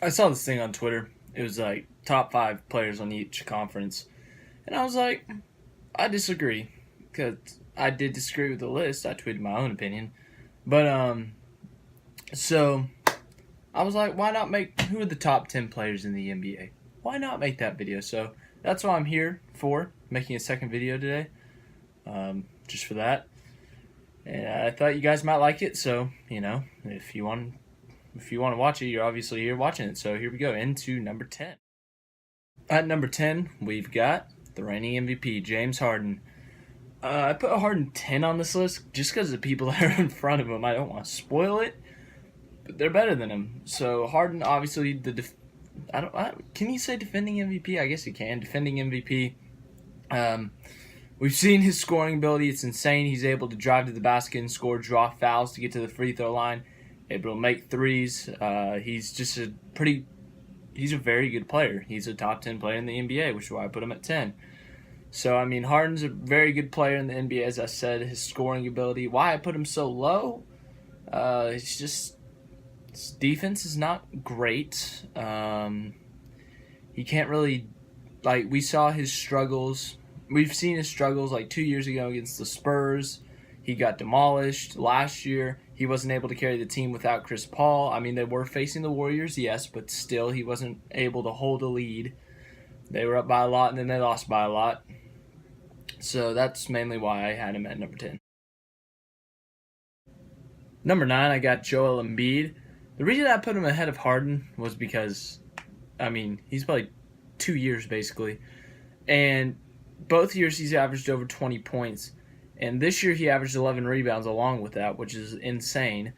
I saw this thing on Twitter. It was like top 5 players on each conference. And I was like, I disagree. Because I did disagree with the list. I tweeted my own opinion. But, so I was like, why not make, who are the top 10 players in the NBA? Why not make that video? So that's what I'm here for, making a second video today. Just for that. And I thought you guys might like it. So, if you want to watch it, you're obviously here watching it. So here we go, into number 10. At number 10, we've got the reigning MVP, James Harden. I put Harden 10 on this list just because of the people that are in front of him. I don't want to spoil it, but they're better than him. So Harden, obviously, can you say defending MVP? I guess you can. Defending MVP. We've seen his scoring ability. It's insane. He's able to drive to the basket and score, draw fouls to get to the free throw line, able to make threes. He's just he's a very good player. He's a top 10 player in the NBA, which is why I put him at 10. So, I mean, Harden's a very good player in the NBA, as I said. His scoring ability. Why I put him so low? His defense is not great. He can't really, we saw his struggles. We've seen his struggles 2 years ago against the Spurs. He got demolished. Last year, he wasn't able to carry the team without Chris Paul. I mean, they were facing the Warriors, yes, but still he wasn't able to hold a lead. They were up by a lot, and then they lost by a lot. So that's mainly why I had him at number 10. Number 9, I got Joel Embiid. The reason I put him ahead of Harden was because, he's played 2 years basically. And both years he's averaged over 20 points. And this year he averaged 11 rebounds along with that, which is insane.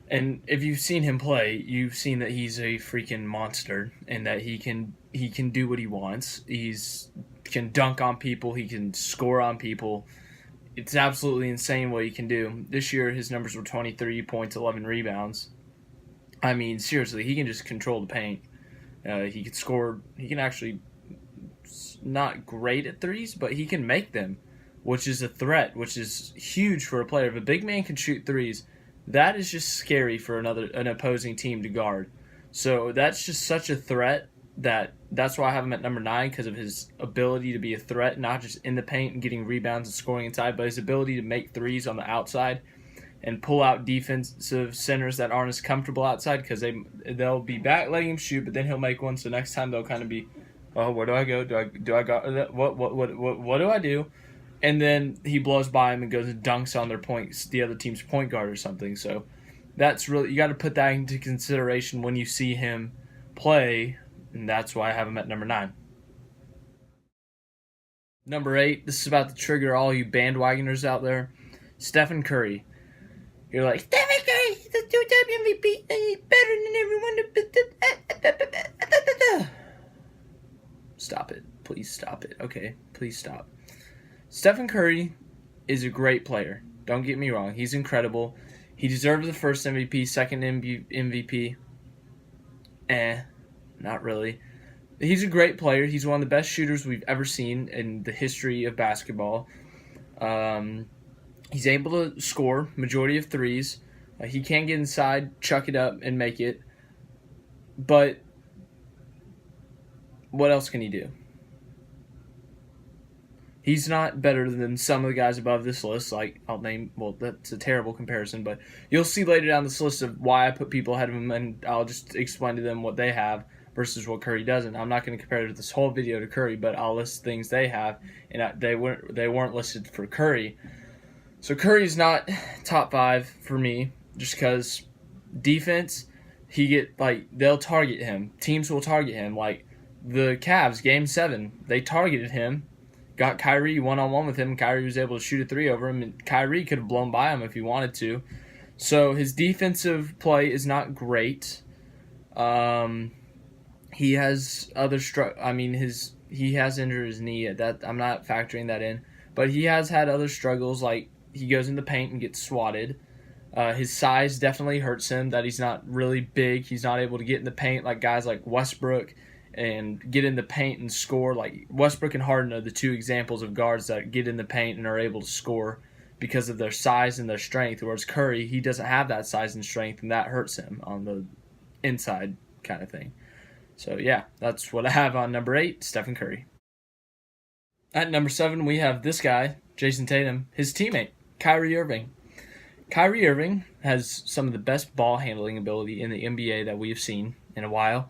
And if you've seen him play, you've seen that he's a freaking monster and that he can do what he wants. Can dunk on people, he can score on people. It's absolutely insane what he can do. This year his numbers were 23 points, 11 rebounds. I mean, seriously, he can just control the paint. He can score. He can actually, not great at threes, but he can make them, which is a threat, which is huge for a player. If a big man can shoot threes, that is just scary for an opposing team to guard. So that's just such a threat that's why I have him at number 9, because of his ability to be a threat, not just in the paint and getting rebounds and scoring inside, but his ability to make threes on the outside and pull out defensive centers that aren't as comfortable outside, because they'll be back letting him shoot, but then he'll make one. So next time they'll kind of be, oh, where do I go? Do I go? What do I do? And then he blows by him and goes and dunks on the other team's point guard or something. So that's really, you got to put that into consideration when you see him play, and that's why I have him at number 9. Number 8, this is about to trigger all you bandwagoners out there. Stephen Curry. You're like, Stephen Curry, he's a 2-time MVP, and he's better than everyone. Stop it. Please stop it. Okay, please stop. Stephen Curry is a great player. Don't get me wrong. He's incredible. He deserves the first MVP, second MVP. Not really. He's a great player. He's one of the best shooters we've ever seen in the history of basketball. He's able to score majority of threes. He can get inside, chuck it up, and make it. But what else can he do? He's not better than some of the guys above this list. That's a terrible comparison, but you'll see later down this list of why I put people ahead of him, and I'll just explain to them what they have versus what Curry doesn't. I'm not going to compare this whole video to Curry, but I'll list things they have, and they weren't listed for Curry. So Curry's not top 5 for me, just because defense, they'll target him. Teams will target him. Like the Cavs, Game 7, they targeted him. Got Kyrie one-on-one with him. Kyrie was able to shoot a 3 over him, and Kyrie could have blown by him if he wanted to. So his defensive play is not great. He has other he has injured his knee. That I'm not factoring that in, but he has had other struggles. Like he goes in the paint and gets swatted. His size definitely hurts him. That he's not really big. He's not able to get in the paint like guys like Westbrook and get in the paint and score. Like Westbrook and Harden are the 2 examples of guards that get in the paint and are able to score because of their size and their strength. Whereas Curry, he doesn't have that size and strength, and that hurts him on the inside kind of thing. So, yeah, that's what I have on number 8, Stephen Curry. At number 7, we have this guy, Jason Tatum, his teammate, Kyrie Irving. Kyrie Irving has some of the best ball handling ability in the NBA that we have seen in a while.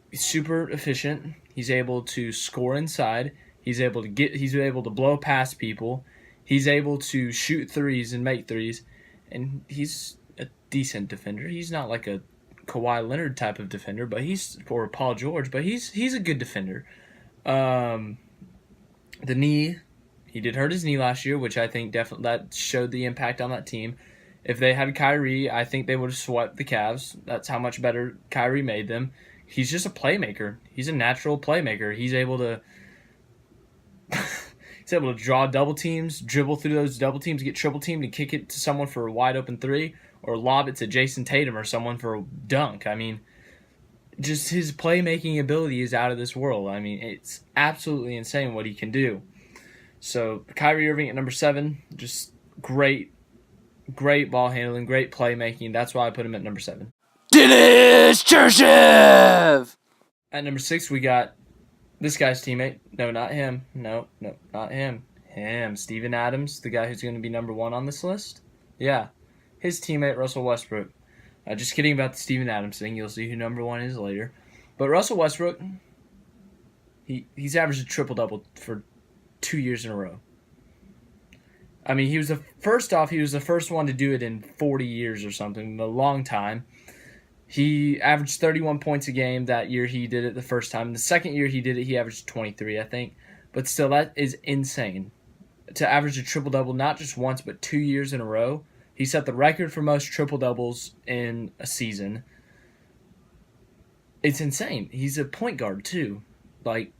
He's super efficient. He's able to score inside. He's able to blow past people. He's able to shoot threes and make threes. And he's a decent defender. He's not like a Kawhi Leonard type of defender, or Paul George, but he's a good defender. The knee, he did hurt his knee last year, which I think definitely that showed the impact on that team. If they had Kyrie, I think they would have swept the Cavs. That's how much better Kyrie made them. He's just a playmaker. He's a natural playmaker. He's able to draw double teams, dribble through those double teams, get triple teamed, and kick it to someone for a wide open three, or lob it to Jason Tatum or someone for a dunk. I mean, just his playmaking ability is out of this world. I mean, it's absolutely insane what he can do. So Kyrie Irving at number 7, just great ball handling, great playmaking. That's why I put him at number 7. Dennis Cherchev! At number 6, we got this guy's teammate. No, not him. No, not him. Steven Adams, the guy who's going to be number 1 on this list. Yeah, his teammate, Russell Westbrook. Just kidding about the Steven Adams thing. You'll see who number 1 is later. But Russell Westbrook, he's averaged a triple-double for 2 years in a row. I mean, he was the first one to do it in 40 years or something, a long time. He averaged 31 points a game that year he did it the first time. The second year he did it, he averaged 23, I think. But still, that is insane. To average a triple-double not just once, but 2 years in a row. He set the record for most triple-doubles in a season. It's insane. He's a point guard, too. Like,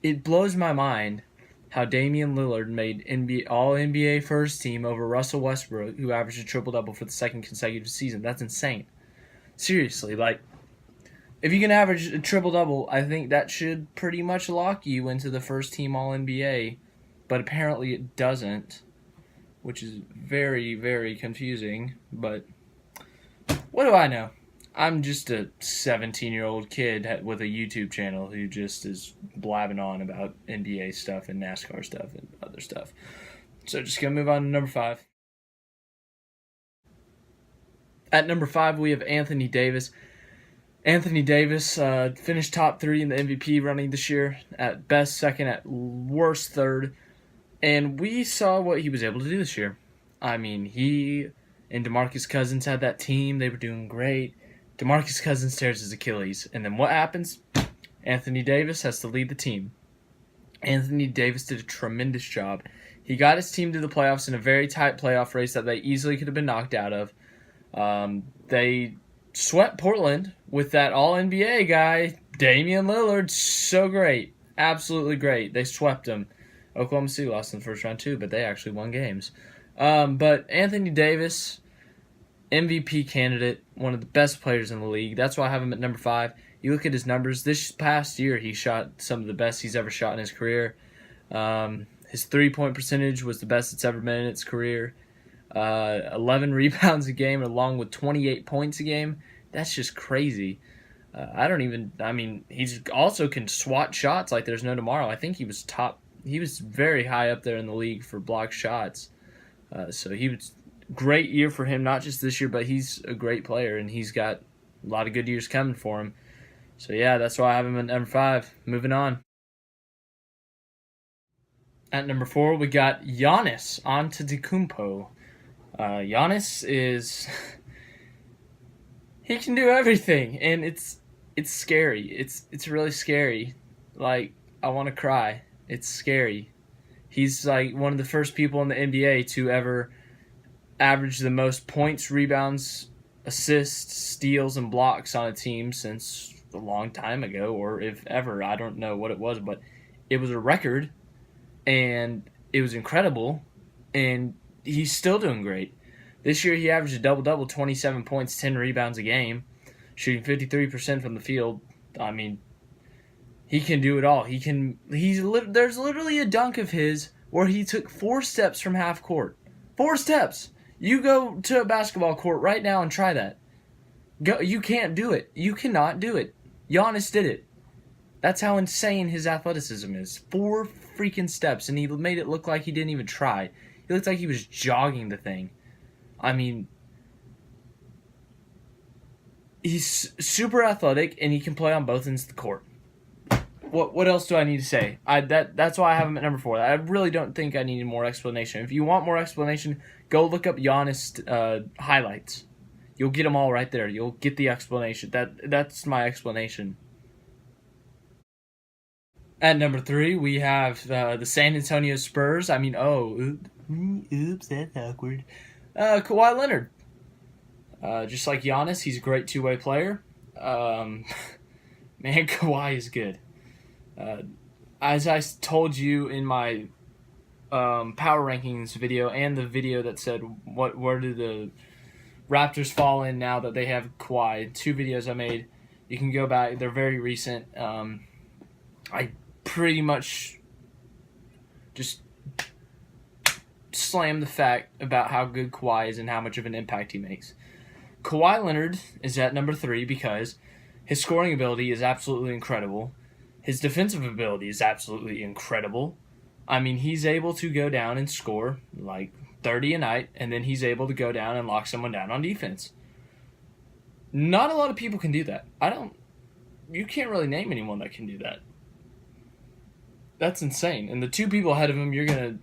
it blows my mind how Damian Lillard made All-NBA first team over Russell Westbrook, who averaged a triple-double for the second consecutive season. That's insane. Seriously, like, if you can average a triple-double, I think that should pretty much lock you into the first team All-NBA, but apparently it doesn't, which is very, very confusing, but what do I know? I'm just a 17-year-old kid with a YouTube channel who just is blabbing on about NBA stuff and NASCAR stuff and other stuff. So just going to move on to number 5. At number 5, we have Anthony Davis. Anthony Davis finished top 3 in the MVP running this year. At best, second. At worst, third. And we saw what he was able to do this year. I mean, he and DeMarcus Cousins had that team. They were doing great. DeMarcus Cousins tears his Achilles. And then what happens? Anthony Davis has to lead the team. Anthony Davis did a tremendous job. He got his team to the playoffs in a very tight playoff race that they easily could have been knocked out of. They swept Portland with that All-NBA guy, Damian Lillard. So great. Absolutely great. They swept him. Oklahoma City lost in the first round too, but they actually won games. But Anthony Davis, MVP candidate, one of the best players in the league. That's why I have him at number 5. You look at his numbers. This past year, he shot some of the best he's ever shot in his career. His three-point percentage was the best it's ever been in its career. 11 rebounds a game along with 28 points a game. That's just crazy. He also can swat shots like there's no tomorrow. I think he was very high up there in the league for blocked shots. So he was great year for him, not just this year, but he's a great player, and he's got a lot of good years coming for him. So, yeah, that's why I have him at number 5. Moving on. At number 4, we got Giannis Antetokounmpo. Giannis is... he can do everything, and it's scary. It's really scary. Like, I want to cry. It's scary. He's like one of the first people in the NBA to ever average the most points, rebounds, assists, steals, and blocks on a team since a long time ago, or if ever. I don't know what it was, but it was a record, and it was incredible, and he's still doing great. This year he averaged a double-double, 27 points, 10 rebounds a game, shooting 53% from the field. I mean, he can do it all. There's literally a dunk of his where he took 4 steps from half court. 4 steps! You go to a basketball court right now and try that. Go, you can't do it. You cannot do it. Giannis did it. That's how insane his athleticism is. 4 freaking steps, and he made it look like he didn't even try. He looked like he was jogging the thing. I mean, he's super athletic, and he can play on both ends of the court. What else do I need to say? That's why I have him at number 4. I really don't think I need more explanation. If you want more explanation, go look up Giannis highlights. You'll get them all right there. You'll get the explanation. That's my explanation. At number 3, we have the San Antonio Spurs. I mean, oops, that's awkward. Kawhi Leonard. Just like Giannis, he's a great two-way player. Man, Kawhi is good. As I told you in my power rankings video and the video that said where do the Raptors fall in now that they have Kawhi, 2 videos I made. You can go back. They're very recent. I pretty much just slammed the fact about how good Kawhi is and how much of an impact he makes. Kawhi Leonard is at number 3 because his scoring ability is absolutely incredible. His defensive ability is absolutely incredible. I mean, he's able to go down and score like 30 a night, and then he's able to go down and lock someone down on defense. Not a lot of people can do that. You can't really name anyone that can do that. That's insane. And the 2 people ahead of him,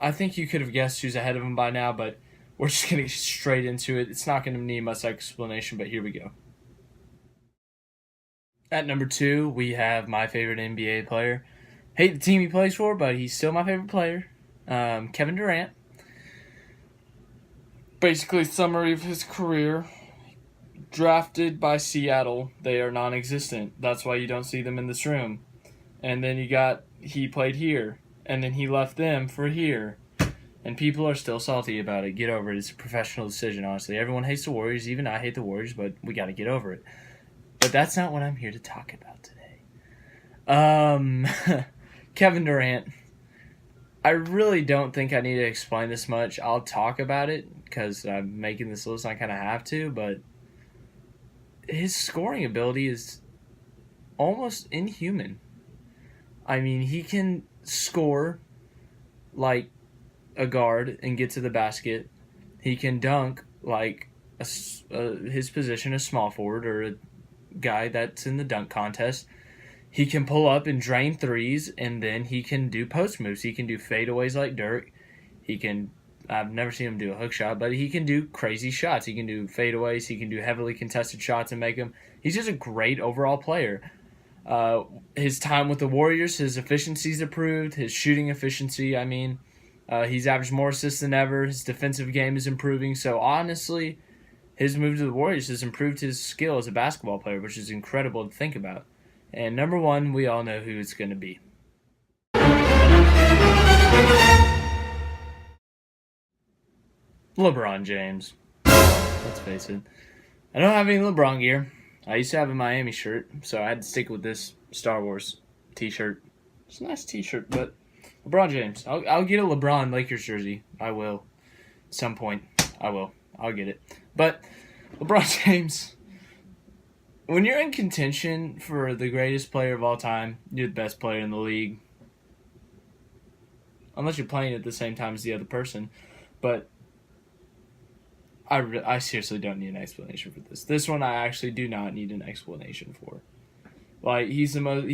I think you could have guessed who's ahead of him by now, but we're just going to get straight into it. It's not going to need much explanation, but here we go. At number 2, we have my favorite NBA player. Hate the team he plays for, but he's still my favorite player. Kevin Durant. Basically, summary of his career. Drafted by Seattle. They are non-existent. That's why you don't see them in this room. And then he played here. And then he left them for here. And people are still salty about it. Get over it. It's a professional decision, honestly. Everyone hates the Warriors. Even I hate the Warriors, but we got to get over it. But that's not what I'm here to talk about today. Kevin Durant. I really don't think I need to explain this much. I'll talk about it because I'm making this list and I kind of have to, but his scoring ability is almost inhuman. I mean, he can score like a guard and get to the basket. He can dunk like his position as small forward or a guy that's in the dunk contest. He can pull up and drain threes, and then he can do post moves. He can do fadeaways like Dirk. I've never seen him do a hook shot, but he can do crazy shots. He can do fadeaways. He can do heavily contested shots and make them. He's just a great overall player. His time with the Warriors, his efficiency's improved. His shooting efficiency, he's averaged more assists than ever. His defensive game is improving. So honestly, his move to the Warriors has improved his skill as a basketball player, which is incredible to think about. And number 1, we all know who it's going to be. LeBron James. Let's face it. I don't have any LeBron gear. I used to have a Miami shirt, so I had to stick with this Star Wars t-shirt. It's a nice t-shirt, but LeBron James. I'll get a LeBron Lakers jersey. I will. At some point. I will. I'll get it. But LeBron James, when you're in contention for the greatest player of all time, you're the best player in the league. Unless you're playing at the same time as the other person. But I seriously don't need an explanation for this. This one I actually do not need an explanation for. Like, he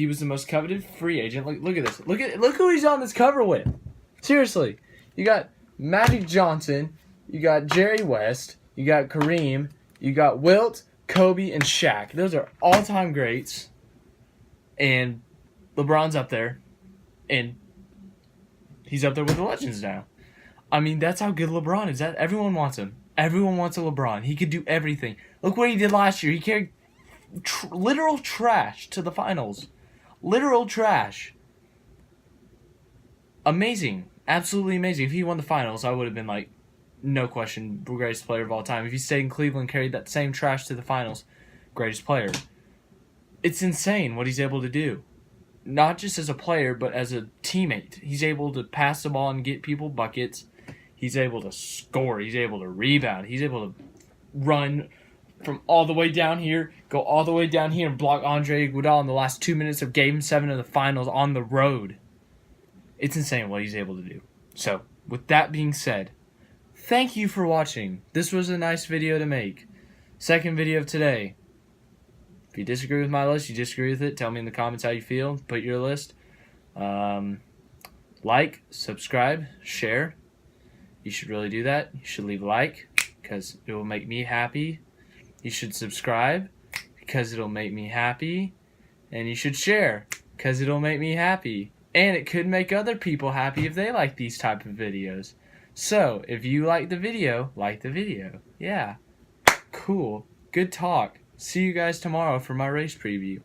was the most coveted free agent. Look at this. Look who he's on this cover with. Seriously. You got Magic Johnson, you got Jerry West, you got Kareem, you got Wilt, Kobe, and Shaq. Those are all-time greats. And LeBron's up there. And he's up there with the legends now. I mean, that's how good LeBron is. Everyone wants him. Everyone wants a LeBron. He could do everything. Look what he did last year. He carried literal trash to the finals. Literal trash. Amazing. Absolutely amazing. If he won the finals, I would have been like, no question, greatest player of all time. If he stayed in Cleveland, carried that same trash to the finals, greatest player. It's insane what he's able to do. Not just as a player, but as a teammate. He's able to pass the ball and get people buckets. He's able to score. He's able to rebound. He's able to run from all the way down here, go all the way down here and block Andre Iguodala in the last 2 minutes of Game 7 of the Finals on the road. It's insane what he's able to do. So, with that being said, thank you for watching. This was a nice video to make. Second video of today. If you disagree with my list, you disagree with it, tell me in the comments how you feel. Put your list. Like, subscribe, share. You should really do that. You should leave a like because it will make me happy. You should subscribe because it'll make me happy. And you should share because it'll make me happy. And it could make other people happy if they like these type of videos. So, if you like the video, like the video. Yeah. Cool. Good talk. See you guys tomorrow for my race preview.